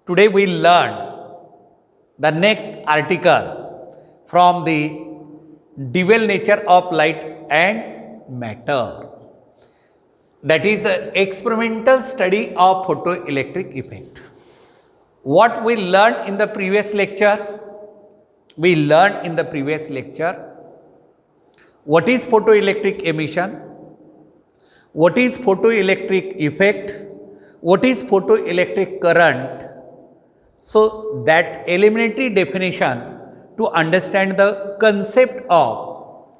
Today we learn the next article from the dual nature of light and matter. That is the experimental study of photoelectric effect. What we learned in the previous lecture? We learned in the previous lecture what is photoelectric emission, what is photoelectric effect, what is photoelectric current. So, that elementary definition to understand the concept of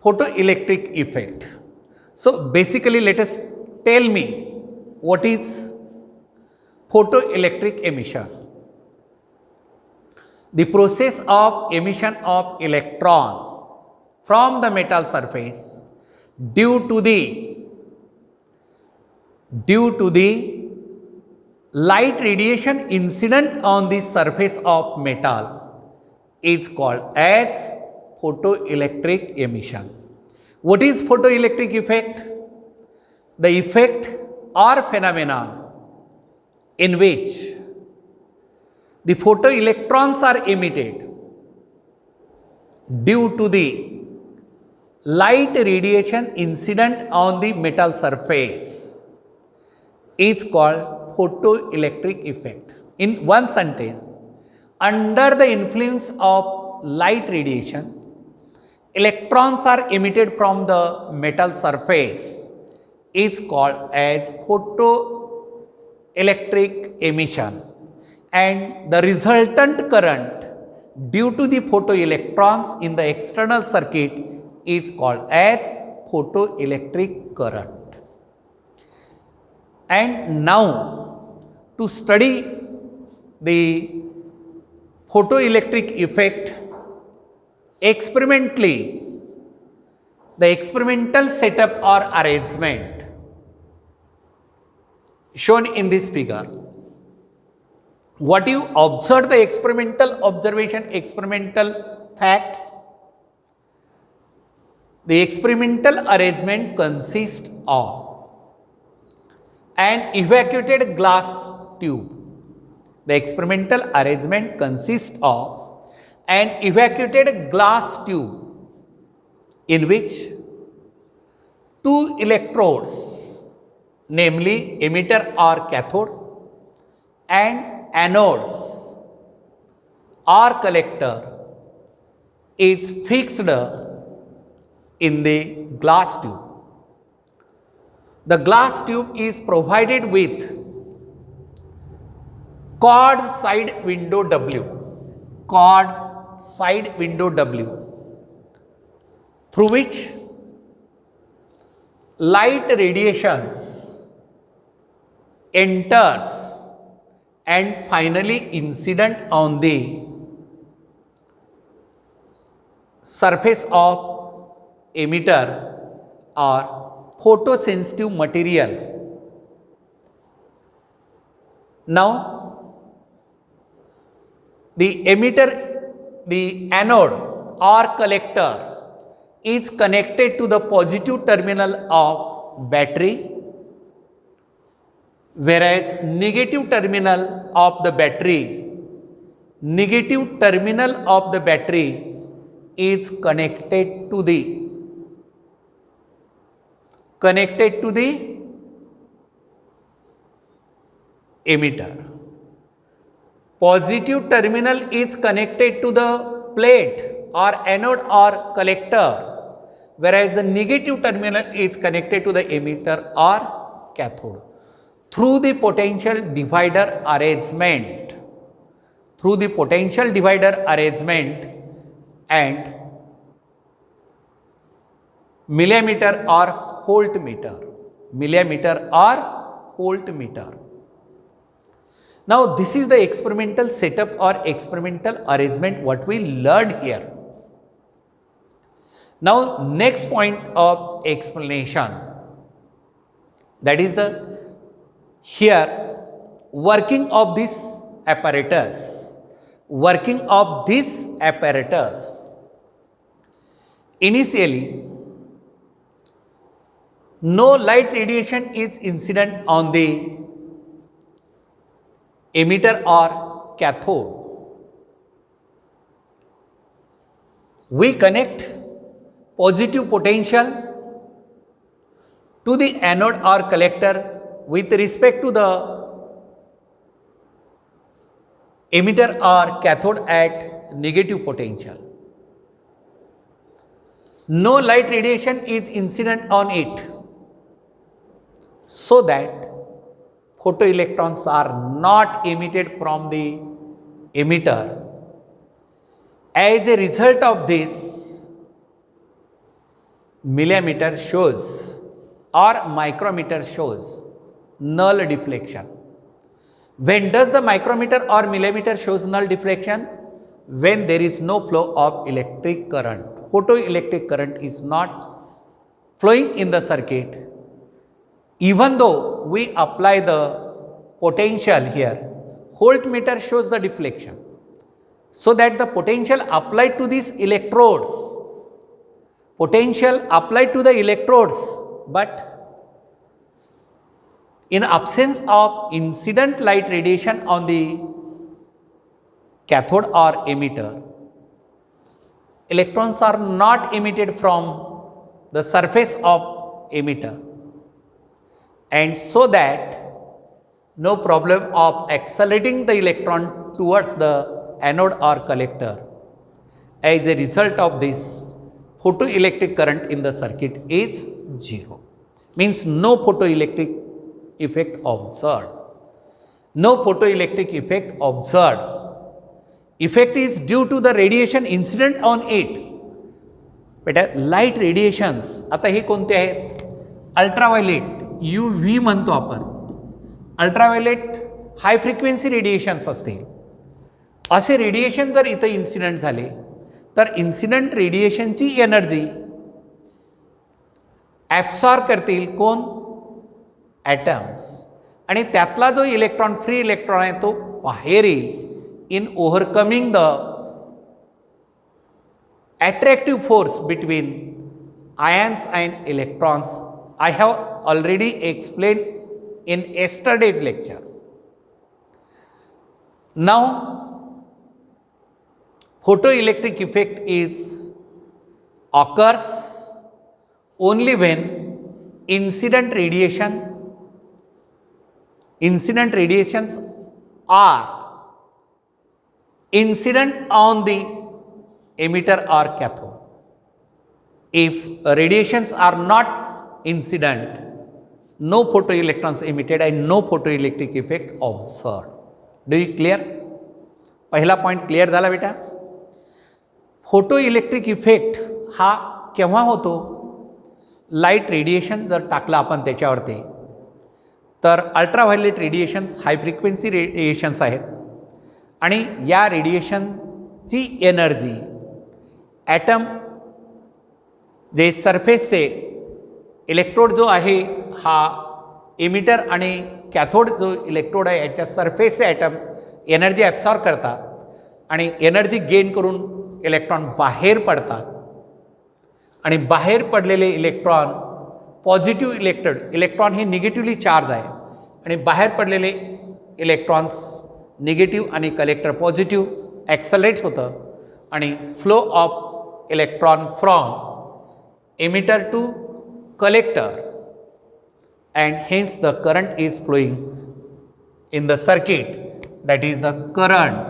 photoelectric effect. So, basically let us tell me what is photoelectric emission. The process of emission of electron from the metal surface due to the light radiation incident on the surface of metal is called as photoelectric emission. What is photoelectric effect? The effect or phenomenon in which the photoelectrons are emitted due to the light radiation incident on the metal surface is called photoelectric effect. In one sentence, under the influence of light radiation, electrons are emitted from the metal surface is called as photoelectric emission, and the resultant current due to the photoelectrons in the external circuit is called as photoelectric current. And now, to study the photoelectric effect experimentally, the experimental setup or arrangement shown in this figure. What you observe, the experimental observation, experimental facts. The experimental arrangement consists of an evacuated glass tube. The experimental arrangement consists of an evacuated glass tube in which two electrodes, namely emitter or cathode and anodes or collector, is fixed in the glass tube. The glass tube is provided with chord side window W, through which light radiations enters and finally incident on the surface of emitter or photosensitive material. Now, the emitter, the anode or collector is connected to the positive terminal of battery, whereas negative terminal of the battery is connected to the emitter. Positive terminal is connected to the plate or anode or collector, whereas the negative terminal is connected to the emitter or cathode. Through the potential divider arrangement, and millimeter or voltmeter. Now, this is the experimental setup or experimental arrangement what we learned here. Now, next point of explanation, that is the working of this apparatus. Initially, no light radiation is incident on the emitter or cathode, we connect positive potential to the anode or collector with respect to the emitter or cathode at negative potential. No light radiation is incident on it, so that photoelectrons are not emitted from the emitter. As a result of this, millimeter shows or micrometer shows null deflection. When does the micrometer or millimeter shows null deflection? When there is no flow of electric current. Photoelectric current is not flowing in the circuit. Even though we apply the potential here, voltmeter shows the deflection. So that the potential applied to these electrodes, but in absence of incident light radiation on the cathode or emitter, electrons are not emitted from the surface of emitter, and so that no problem of accelerating the electron towards the anode or collector. As a result of this, photoelectric current in the circuit is zero. Means no photoelectric effect observed. No photoelectric effect observed. Effect is due to the radiation incident on it. बेटा light radiations आता हे कोणते आहेत? Ultraviolet UV म्हणतो आपण. Ultraviolet high frequency radiations असतील. असे radiation जर इथं इन्सिडेंट झाले तर इन्सिडेंट रेडिएशनची एनर्जी ॲब्सॉर्ब करतील कोण? ॲटम्स. आणि त्यातला जो इलेक्ट्रॉन फ्री इलेक्ट्रॉन आहे तो बाहेर येईल इन ओव्हरकमिंग the attractive force between ions and electrons. I have already explained in yesterday's lecture. Now, photoelectric effect occurs only when incident radiations are incident on the emitter or cathode. If radiations are not incident, no photoelectrons emitted and no photoelectric effect observed. Do you clear? पहिला point clear झाला बेटा. Photoelectric effect हा केव्हा होतो? Light radiation जर टाकलं आपण त्याच्यावरती तर ultraviolet radiations high frequency radiations आहेत आणि या रेडिएशनची एनर्जी ॲटम जे सरफेसचे इलेक्ट्रोड जो आहे हा एमिटर आणि कॅथोड जो इलेक्ट्रोड आहे याच्या सरफेसचे ॲटम एनर्जी ॲब्सॉर्ब करतात आणि एनर्जी गेन करून इलेक्ट्रॉन बाहेर पडतात आणि बाहेर पडलेले इलेक्ट्रॉन पॉझिटिव्ह इलेक्ट्रॉन हे निगेटिव्हली चार्ज आहे आणि बाहेर पडलेले इलेक्ट्रॉन्स निगेटिव्ह आणि कलेक्टर पॉझिटिव्ह ॲक्सलरेट होतं आणि flow of electron from emitter to collector, and hence the current is flowing in the circuit, that is the current.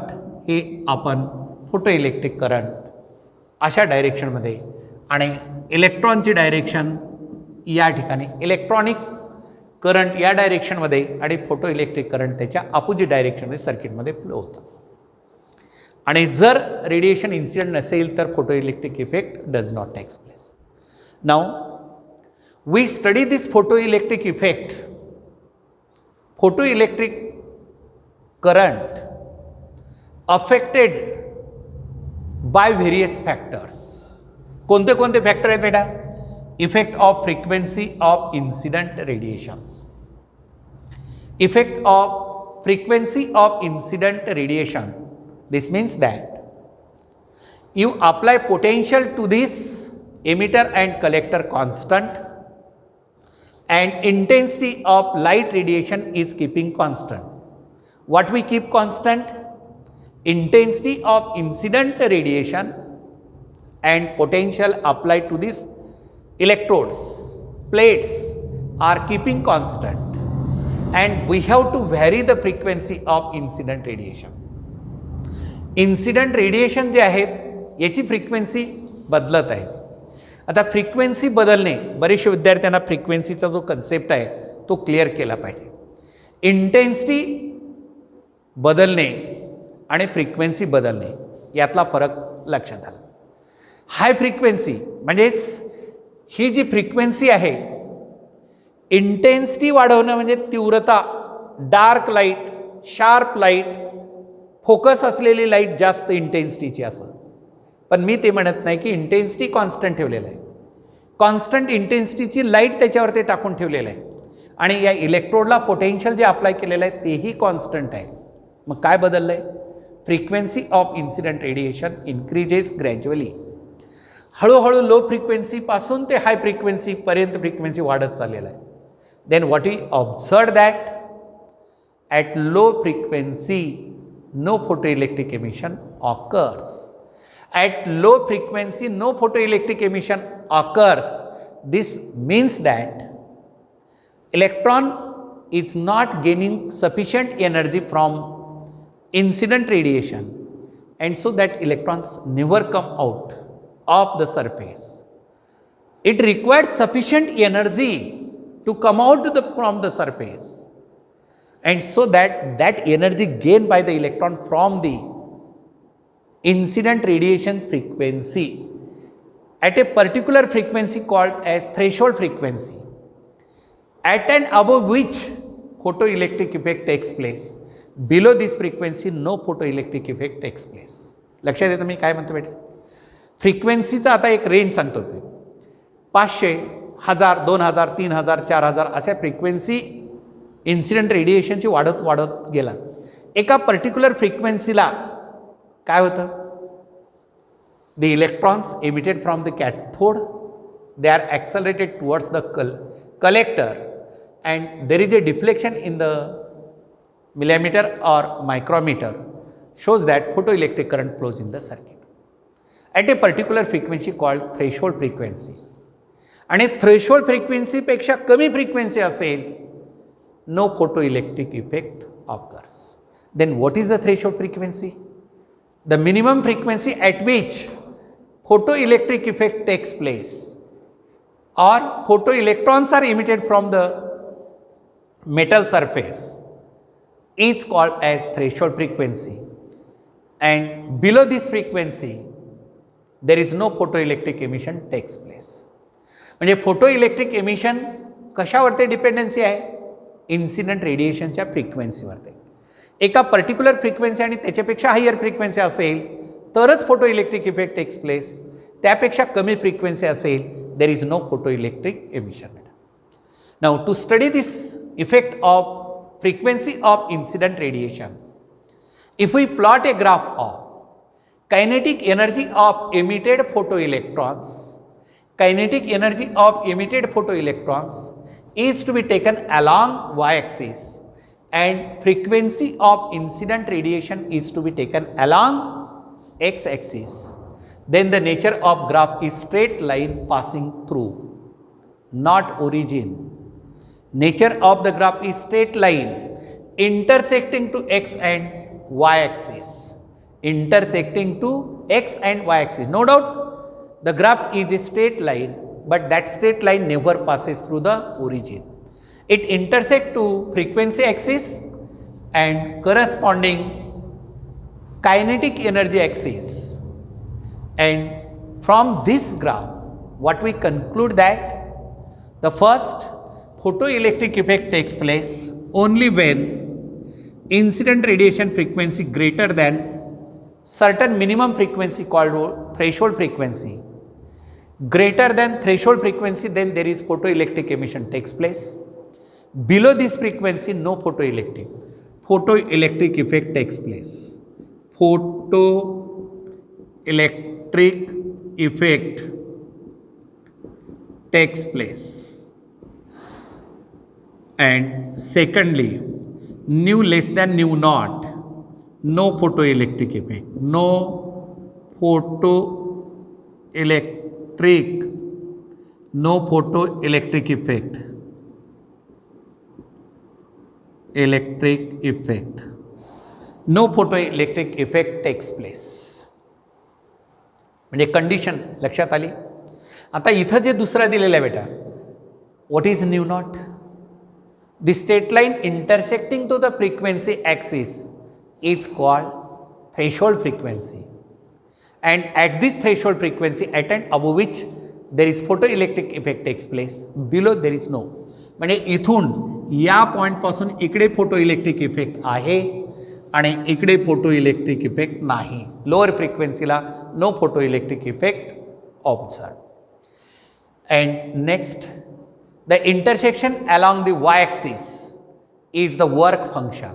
हे आपण फोटोइलेक्ट्रिक करंट अशा डायरेक्शनमध्ये आणि इलेक्ट्रॉनची डायरेक्शन या ठिकाणी इलेक्ट्रॉनिक करंट या डायरेक्शनमध्ये आणि फोटोइलेक्ट्रिक करंट त्याच्या अपोजिट डायरेक्शनमध्ये सर्किटमध्ये फ्लो होतं. आणि जर रेडिएशन इन्सिडेंट नसेल तर photoelectric effect does not takes place. Now we study this photoelectric effect. Photoelectric current affected by various factors. कोणते कोणते फॅक्टर आहेत बेटा? Effect of frequency of incident radiations. Effect of frequency of incident radiation. This means that you apply potential to this emitter and collector constant and intensity of light radiation is keeping constant. What we keep constant? Intensity of incident radiation and potential applied to these electrodes, plates are keeping constant, and we have to vary the frequency of incident radiation. Incident radiation जे आहेत याची frequency बदलत आहे. आता frequency बदलणे, बरेचशे विद्यार्थ्यांना फ्रिक्वेन्सीचा जो concept आहे तो क्लिअर केला पाहिजे. इंटेन्सिटी बदलणे आणि फ्रिक्वेन्सी बदलणे यातला फरक लक्षात आला. हाय फ्रिक्वेन्सी म्हणजेच ही जी फ्रिक्वेन्सी आहे, इंटेन्सिटी वाढवणं म्हणजे तीव्रता, dark light, sharp light, focus असलेली लाईट जास्त इंटेन्सिटीची असं. पण मी ते म्हणत नाही की इंटेन्सिटी कॉन्स्टंट ठेवलेलं आहे. कॉन्स्टंट इंटेन्सिटीची लाईट त्याच्यावरती टाकून ठेवलेलं आहे आणि या इलेक्ट्रोडला पोटेन्शियल जे अप्लाय केलेलं आहे तेही कॉन्स्टंट आहे. मग काय बदललं आहे? Frequency of incident radiation increases gradually. हळूहळू लो फ्रिक्वेन्सीपासून ते हाय फ्रिक्वेन्सीपर्यंत फ्रिक्वेन्सी वाढत चाललेलं आहे. Then what we observe that at low frequency no photoelectric emission occurs. At low frequency no photoelectric emission occurs. This means that electron is not gaining sufficient energy from incident radiation, and so that electrons never come out of the surface. It requires sufficient energy to come out from the surface, and so that energy gained by the electron from the incident radiation frequency at a particular frequency called as threshold frequency, at and above which photoelectric effect takes place. Below this frequency no photoelectric effect takes place. लक्षात येतं मी काय म्हणतो बेटा? फ्रिक्वेन्सीचा आता एक range सांगतो. ते 500, 1000, 2000, 3000, 4000 अशा फ्रिक्वेन्सी इन्सिडेंट रेडिएशनची वाढत वाढत गेला. एका पर्टिक्युलर फ्रिक्वेन्सीला काय होतं? The electrons emitted from the cathode they are accelerated towards the collector and there is a deflection in the millimeter or micrometer shows that photoelectric current flows in the circuit at a particular frequency called threshold frequency. आणि threshold फ्रिक्वेन्सीपेक्षा कमी frequency असेल no photoelectric effect occurs. Then what is the threshold frequency? The minimum frequency at which photoelectric effect takes place or photoelectrons are emitted from the metal surface is called as threshold frequency, and below this frequency there is no photoelectric emission takes place. म्हणजे photoelectric emission कशावरती dependency आहे? Incident रेडिएशनच्या फ्रिक्वेन्सीवरती. एका particular frequency आणि त्याच्यापेक्षा higher frequency असेल तरच photoelectric effect takes place. त्यापेक्षा कमी frequency असेल there is no photoelectric emission. Now to study this effect of frequency of incident radiation, if we plot a graph of kinetic energy of emitted photoelectrons, kinetic energy of emitted photoelectrons is to be taken along y-axis and frequency of incident radiation is to be taken along x-axis, then the nature of graph is straight line passing through, not origin. Nature of the graph is straight line intersecting to x and y axis. Intersecting to x and y axis. No doubt the graph is a straight line, but that straight line never passes through the origin. It intersects to frequency axis and corresponding kinetic energy axis. And from this graph, what we conclude that the first photoelectric effect takes place only when incident radiation frequency greater than certain minimum frequency called threshold frequency. Greater than threshold frequency, then there is photoelectric emission takes place. Below this frequency, no photoelectric effect takes place. Photoelectric effect takes place. And secondly, nu less than nu naught, no photoelectric effect, no photoelectric effect, no photoelectric effect takes place. म्हणजे condition लक्षात आली. आता इथं जे दुसरा दिलेला आहे बेटा, what is nu naught? The straight line intersecting to the frequency axis is called threshold frequency, and at this threshold frequency at and above which there is photo electric effect takes place, below there is no. म्हणजे इथून या पॉईंटपासून इकडे photo electric effect आहे आणि इकडे photo electric effect नाही. Lower फ्रिक्वेन्सीला no photo electric effect observe. And next, the intersection along the y axis is the work function,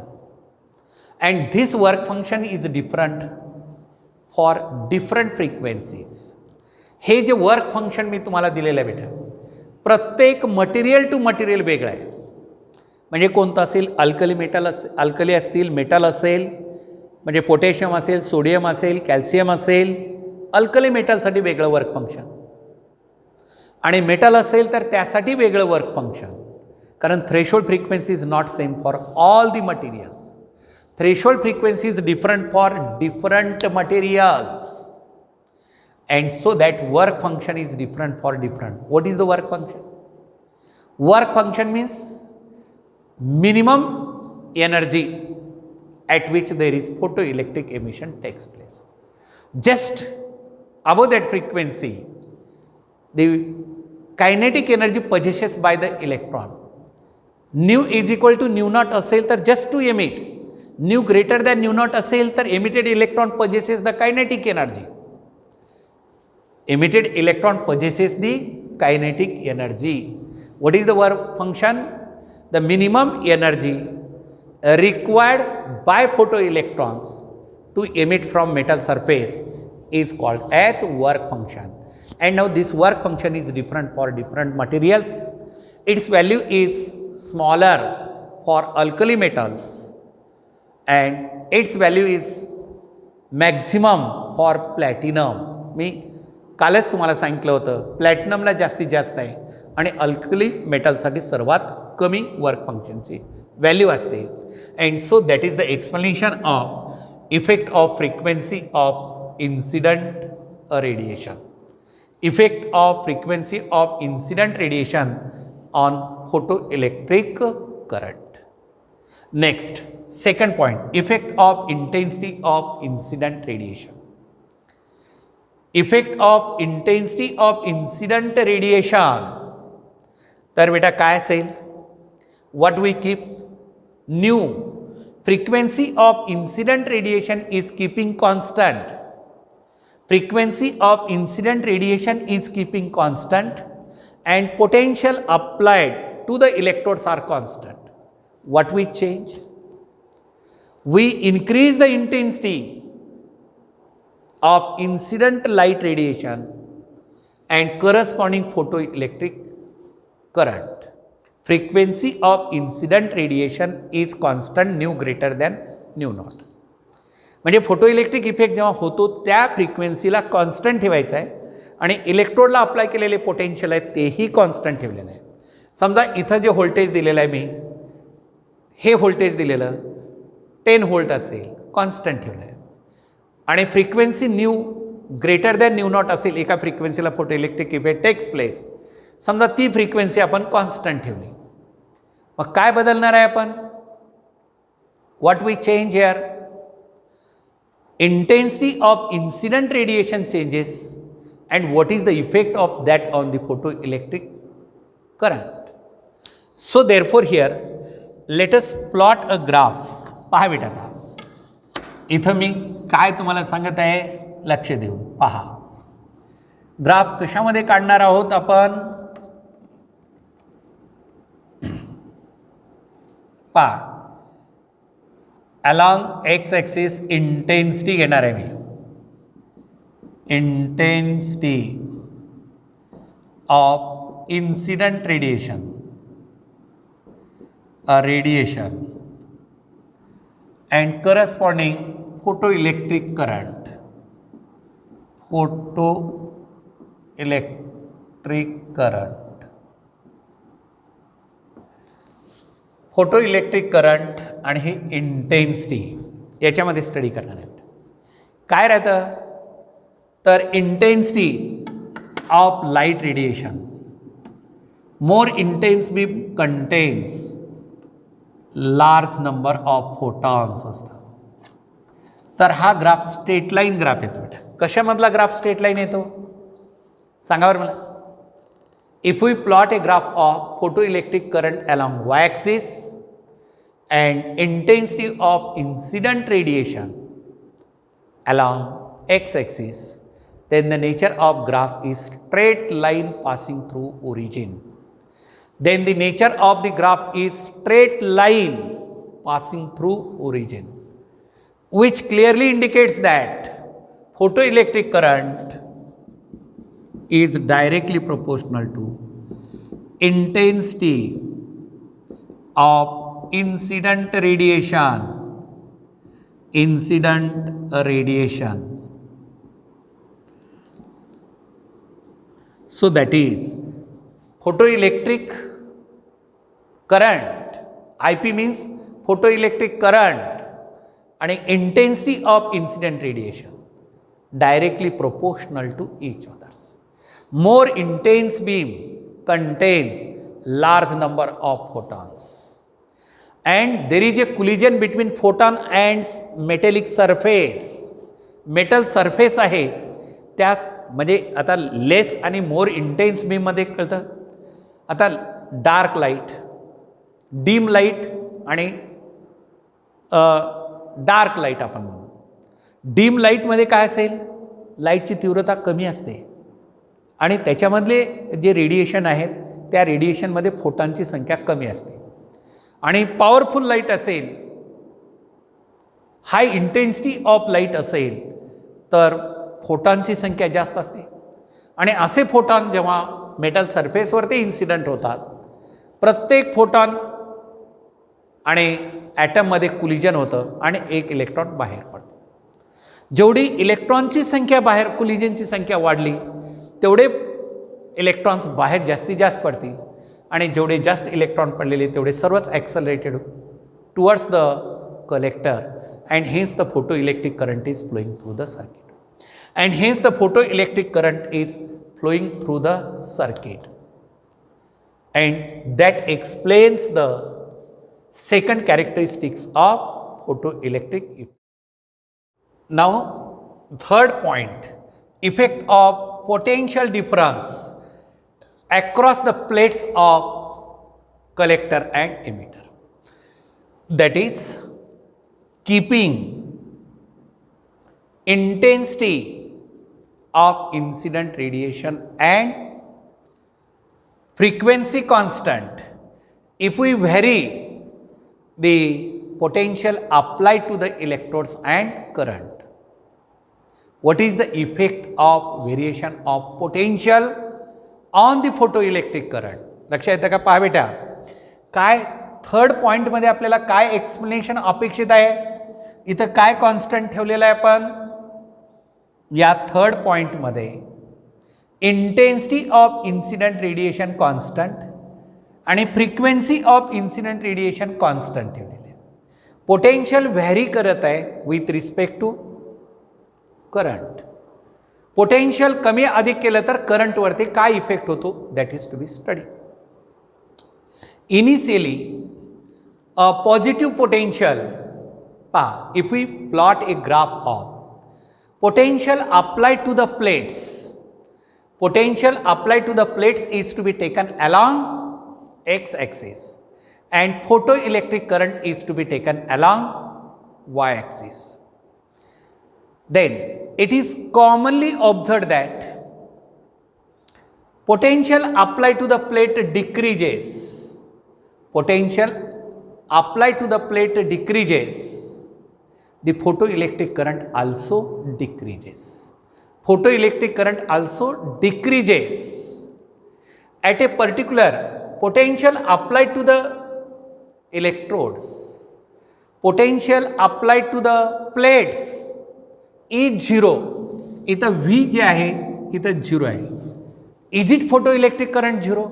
and this work function is different for different frequencies. हे जे work function मी तुम्हाला दिलेलं आहे बेटा, प्रत्येक मटेरियल टू मटेरियल वेगळं आहे. म्हणजे कोणतं असेल, अल्कली मेटल अल्कली असतील, मेटल असेल, म्हणजे पोटॅशियम असेल, सोडियम असेल, कॅल्शियम असेल, अल्कली मेटलसाठी वेगळं वर्क फंक्शन, आणि मेटल असेल तर त्यासाठी वेगळं वर्क फंक्शन. कारण threshold frequency is not same for all the materials. Threshold frequency is different for different materials, and so that work function is different for different. What is the work function? Work function means minimum energy at which there is photoelectric emission takes place. Just above that frequency, the kinetic energy possessed by the electron, nu is equal to nu naught असेल तर just to emit, nu greater than nu naught असेल तर emitted electron possesses the kinetic energy. Emitted electron possesses the kinetic energy. What is the work function? The minimum energy required by photoelectrons to emit from metal surface is called as work function. And now this work function is different for different materials. Its value is smaller for alkali metals and its value is maximum for platinum. मी कालच तुम्हाला सांगितलं होतं, प्लॅटिनमला जास्तीत जास्त आहे आणि alkali मेटलसाठी सर्वात कमी वर्क फंक्शनची व्हॅल्यू असते. And so that is the explanation of effect of frequency of incident radiation. Effect of frequency of incident radiation on photo electric current. Next, second point, effect of intensity of incident radiation. Effect of intensity of incident radiation. तर बेटा काय असेल? What we keep? Nu frequency of incident radiation is keeping constant. Frequency of incident radiation is keeping constant and potential applied to the electrodes are constant. What we change? We increase the intensity of incident light radiation and corresponding photoelectric current. Frequency of incident radiation is constant nu greater than nu naught. म्हणजे photo electric effect जेव्हा होतो त्या फ्रिक्वेन्सीला constant ठेवायचं आहे आणि इलेक्ट्रोडला apply केलेले potential आहे तेही कॉन्स्टंट ठेवलेलं आहे. समजा इथं जे व्होल्टेज दिलेलं आहे मी, हे व्होल्टेज दिलेलं 10 व्होल्ट असेल, कॉन्स्टंट ठेवलं आहे, आणि frequency nu greater than nu naught असेल, एका फ्रिक्वेन्सीला photo electric effect takes place. समजा ती फ्रिक्वेन्सी आपण कॉन्स्टंट ठेवली, मग काय बदलणार आहे आपण? What we change here? Intensity of incident radiation changes and what is the effect of that on the photo electric current. So therefore here let us plot a graph. पहा बेटा, आता इथं मी काय तुम्हाला सांगत आहे, लक्ष देऊन पहा. ग्राफ कशामध्ये काढणार आहोत आपण? पहा, अलॉंग एक्स ॲक्सिस इंटेन्सिटी घेणार आहे मी. Intensity of incident radiation, radiation and corresponding photoelectric current. Photoelectric current. Photoelectric current आणि हे इंटेन्सिटी याच्यामध्ये स्टडी करणार आहे. काय राहतं तर intensity of light radiation, more intense beam contains large number of photons असतात. तर हा ग्राफ स्ट्रेट लाईन ग्राफ येतो बेटा. कशामधला ग्राफ स्ट्रेट लाईन येतो सांगा बरं मला. If we plot a graph of photoelectric current along y-axis and intensity of incident radiation along x-axis, then the nature of graph is straight line passing through origin. Then the nature of the graph is straight line passing through origin, which clearly indicates that photoelectric current is directly proportional to intensity of incident radiation. So that is photoelectric current, IP means photoelectric current and intensity of incident radiation directly proportional to each others. More intense beam contains large number of photons and there is a collision between photon and metallic surface. Metal surface आहे त्यास म्हणजे आता less आणि मोर intense बीममध्ये कळतं. आता dark light, dim light आणि dark light आपण म्हणू. डीम लाईटमध्ये काय असेल, लाईटची तीव्रता कमी असते आणि त्याच्यामधले जे रेडिएशन आहेत त्या रेडिएशनमध्ये फोटॉनची संख्या कमी असते. आणि पॉवरफुल लाईट असेल, हाय इंटेन्सिटी ऑफ लाईट असेल तर फोटॉनची संख्या जास्त असते. आणि असे फोटॉन जेव्हा मेटल सरफेसवरती इन्सिडंट होतात, प्रत्येक फोटॉन आणि ॲटममध्ये कुलिजन होतं आणि एक इलेक्ट्रॉन बाहेर पडतो. जेवढी इलेक्ट्रॉनची संख्या बाहेर, कुलिजनची संख्या वाढली तेवढे इलेक्ट्रॉन्स बाहेर जास्तीत जास्त पडतील आणि जेवढे जास्त इलेक्ट्रॉन पडलेले तेवढे सर्वच accelerated towards the collector and hence the photoelectric current is flowing through the circuit. And hence the photoelectric current is flowing through the circuit. And that explains the second characteristics of photoelectric effect. Now, third point, effect of potential difference across the plates of collector and emitter. That is, keeping intensity of incident radiation and frequency constant. If we vary the potential applied to the electrodes and current, what is the effect of variation of potential on the photoelectric current? लक्षात येतं का? पहा बेटा, काय third पॉईंटमध्ये आपल्याला काय explanation अपेक्षित आहे? इथं काय कॉन्स्टंट ठेवलेलं आहे आपण या थर्ड पॉईंटमध्ये? Intensity of incident radiation constant आणि frequency of incident radiation constant ठेवलेले आहे. पोटेन्शियल व्हॅरी करत आहे with respect to current. Potential कमी अधिक केलं तर करंटवरती काय इफेक्ट होतो, that is to be study. Initially a positive potential, पहा, if we plot a graph of potential applied to the plates, potential applied to the plates is to be taken along x-axis and photoelectric current is to be taken along y-axis. Then it is commonly observed that potential applied to the plate decreases. Potential applied to the plate decreases. The photoelectric current also decreases. Photoelectric current also decreases at a particular potential applied to the electrodes. Potential applied to the plates is zero. इथं V जे आहे इथं zero आहे. Is it photo electric current zero?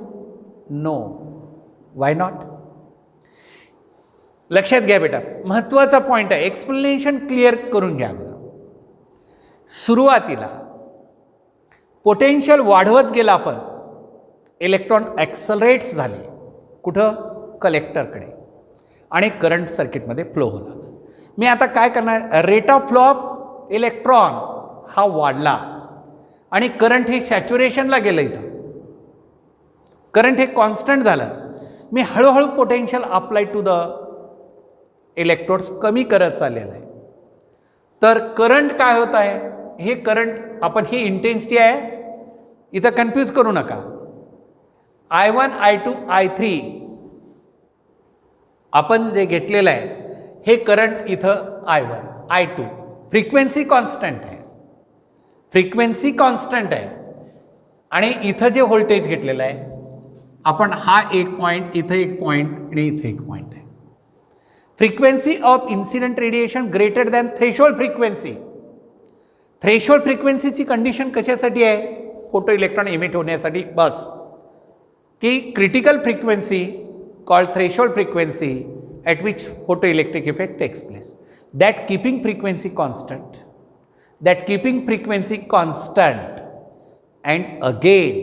No. Why not? लक्षात घ्या बेटा, महत्त्वाचा point आहे. एक्सप्लेनेशन क्लिअर करून घ्या अगोदर. सुरुवातीला पोटेन्शियल वाढवत गेला, आपण इलेक्ट्रॉन ॲक्सलरेट्स झाले कुठं? कलेक्टरकडे, आणि करंट सर्किटमध्ये फ्लो होणार. मी आता काय करणार? Rate of flow of electron हा वाढला आणि करंट हे सॅच्युरेशनला गेलं. इथं करंट हे कॉन्स्टंट झालं. मी हळूहळू potential apply to the electrodes कमी करत चाललेलं आहे. तर करंट काय होत आहे? हे करंट, आपण ही इंटेन्सिटी आहे, इथं कन्फ्यूज करू नका. I1, I2, I3 आपण जे घेतलेलं आहे हे करंट इथं I1, I2. फ्रिक्वेन्सी कॉन्स्टंट आहे, फ्रिक्वेन्सी कॉन्स्टंट आहे. आणि इथं जे व्होल्टेज घेतलेलं आहे आपण, हा एक पॉईंट, इथं एक पॉईंट आणि इथं एक पॉईंट आहे. Frequency of incident radiation greater than threshold frequency. Threshold फ्रिक्वेन्सीची कंडिशन कशासाठी आहे? फोटो इलेक्ट्रॉन इमिट होण्यासाठी. बस की critical frequency called threshold frequency at which photoelectric effect takes place. That keeping frequency constant, and again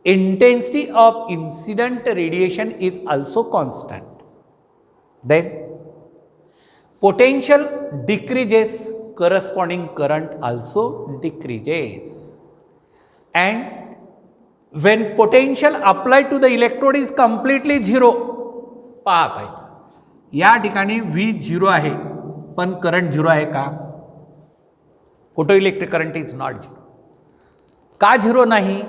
intensity of incident radiation is also constant. Then potential decreases, corresponding current also decreases. And when potential applied to the electrode is completely zero, पाहत आहेत या ठिकाणी V zero आहे पण current zero आहे का? Photo electric current is not zero. का zero नाही?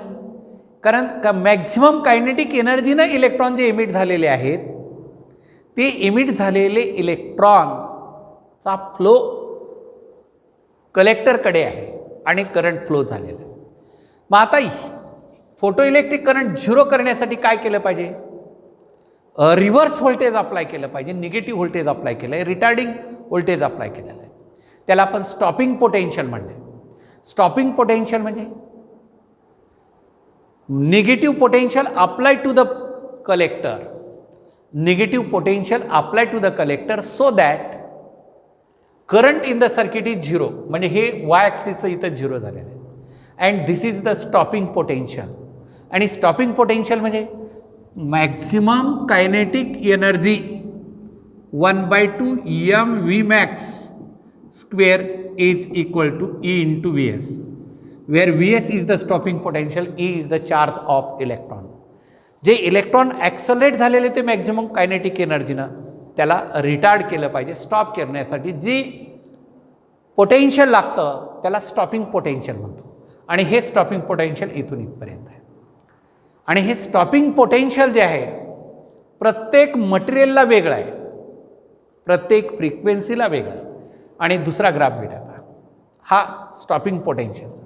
कारण का मॅक्झिमम कायनेटिक एनर्जीनं इलेक्ट्रॉन जे इमिट झालेले आहेत ते इमिट झालेले इलेक्ट्रॉनचा फ्लो कलेक्टरकडे आहे आणि करंट फ्लो झालेला आहे. मग आता फोटो इलेक्ट्रिक करंट झिरो करण्यासाठी काय केलं पाहिजे? रिव्हर्स व्होल्टेज अप्लाय केलं पाहिजे. निगेटिव्ह व्होल्टेज अप्लाय केलं आहे, रिटार्डिंग व्होल्टेज अप्लाय केलेलं आहे. त्याला आपण स्टॉपिंग पोटेन्शियल म्हणले. स्टॉपिंग पोटेन्शियल म्हणजे negative potential apply to the collector, negative potential apply to the collector so that current in the circuit is zero. म्हणजे हे वाय ॲक्सिसचं इथं झिरो झालेलं आहे. And this is the stopping potential. आणि stopping potential म्हणजे maximum kinetic energy 1/2 mv max square is equal to E into Vs, where Vs is the stopping potential, E is the charge of electron. जे electron accelerate झालेले ते maximum kinetic एनर्जीनं त्याला retard केलं पाहिजे. Stop करण्यासाठी जी potential लागतं त्याला stopping potential म्हणतो. आणि हे स्टॉपिंग पोटेन्शियल इथून इथपर्यंत आहे. आणि हे स्टॉपिंग पोटेन्शियल जे आहे प्रत्येक मटेरियलला वेगळं आहे, प्रत्येक फ्रिक्वेन्सीला वेगळं आहे. आणि दुसरा ग्राफ बेटा हा स्टॉपिंग पोटेन्शियलचा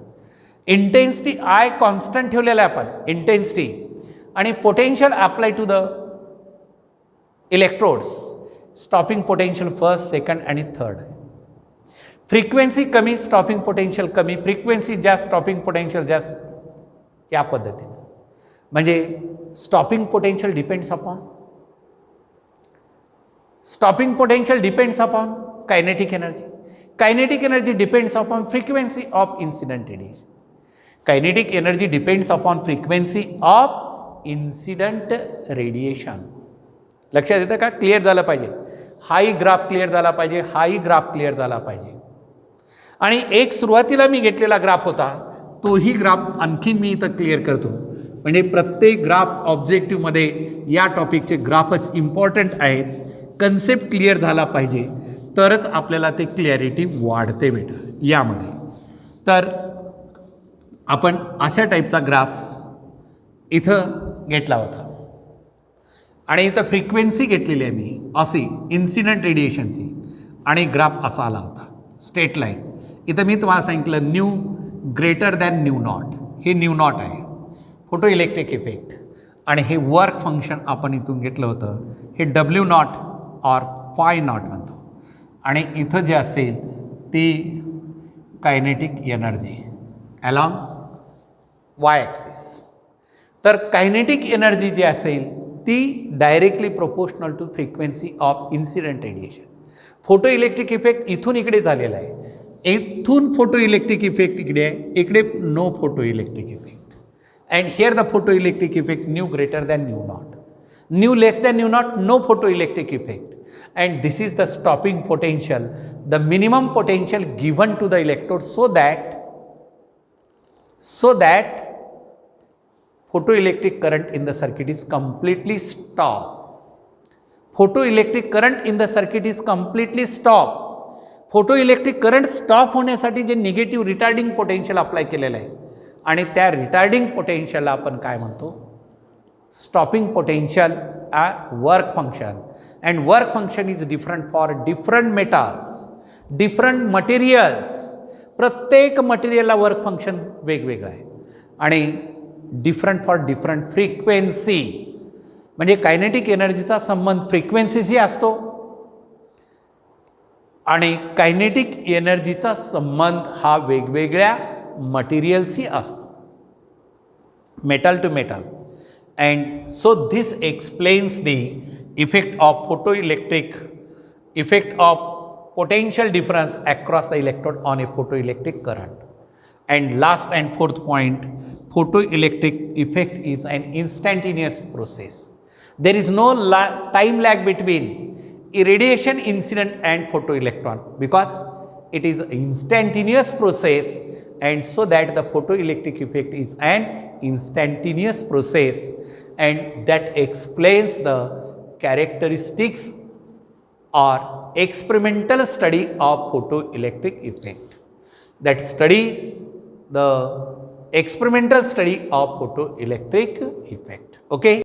इंटेन्सिटी आय कॉन्स्टंट ठेवलेला आहे आपण, इंटेन्सिटी, आणि potential apply to the electrodes. Stopping potential first, second आणि थर्ड आहे. फ्रिक्वेन्सी कमी, स्टॉपिंग पोटेन्शियल कमी, फ्रिक्वेन्सी जास्त, स्टॉपिंग पोटेन्शियल जास्त, या पद्धतीने. म्हणजे stopping potential depends upon, stopping potential depends upon kinetic energy, kinetic energy depends upon frequency of incident radiation, kinetic energy depends upon frequency of incident radiation. लक्षात येतं का? Clear झालं पाहिजे. हाही ग्राफ क्लिअर झाला पाहिजे, हाही ग्राफ क्लिअर झाला पाहिजे. आणि एक सुरुवातीला मी घेतलेला ग्राफ होता तोही ग्राफ आणखीन मी इथं क्लिअर करतो. म्हणजे प्रत्येक ग्राफ ऑब्जेक्टिव्हमध्ये या टॉपिकचे ग्राफच इम्पॉर्टंट आहेत. कन्सेप्ट क्लिअर झाला पाहिजे तरच आपल्याला ते क्लॅरिटी वाढते बेटा यामध्ये. तर आपण अशा टाईपचा ग्राफ इथं घेतला होता आणि इथं फ्रिक्वेन्सी घेतलेली आहे मी अशी इन्सिडेंट रेडिएशनची, आणि ग्राफ असा आला होता स्ट्रेट लाईन. इथं मी तुम्हाला सांगितलं nu greater than nu naught, हे न्यू नॉट आहे फोटो इलेक्ट्रिक इफेक्ट. आणि हे वर्क फंक्शन आपण इथून घेतलं होतं, हे डब्ल्यू नॉट और फाय नॉट म्हणतो आणि इथं जे असेल ती kinetic energy along Y axis. तर कायनेटिक एनर्जी जी असेल ती directly proportional to frequency of incident radiation. Photo electric effect इथून इकडे झालेला आहे, इथून फोटो इलेक्ट्रिक इफेक्ट इकडे आहे, इकडे no photo electric effect. And here the photo electric effect nu greater than nu naught, nu less than nu naught, no photo electric effect. And this is the stopping potential, the minimum potential given to the electrode so that photoelectric current in the circuit is completely stopped. Photoelectric current in the circuit is completely stopped. Photoelectric current stop होण्यासाठी जे negative retarding potential apply केलेलं आहे आणि त्या retarding पोटेन्शियलला आपण काय म्हणतो, stopping potential work function. And work function is different for different metals, different materials. प्रत्येक मटेरियलला work function वेगवेगळं आहे आणि डिफरंट फॉर डिफरंट फ्रिक्वेन्सी. म्हणजे कायनेटिक एनर्जीचा संबंध फ्रिक्वेन्सीशी असतो आणि कायनेटिक एनर्जीचा संबंध हा वेगवेगळ्या मटेरियलशी असतो, metal to metal. And so this explains the effect of photoelectric, effect of potential difference across the electrode on a photoelectric current. And last and fourth point, photoelectric effect is an instantaneous process. There is no time lag between irradiation incident and photoelectron because it is an instantaneous process, and so that the photoelectric effect is an instantaneous process, and that explains the characteristics or experimental study of photoelectric effect. That study, the experimental study of photoelectric effect. Okay.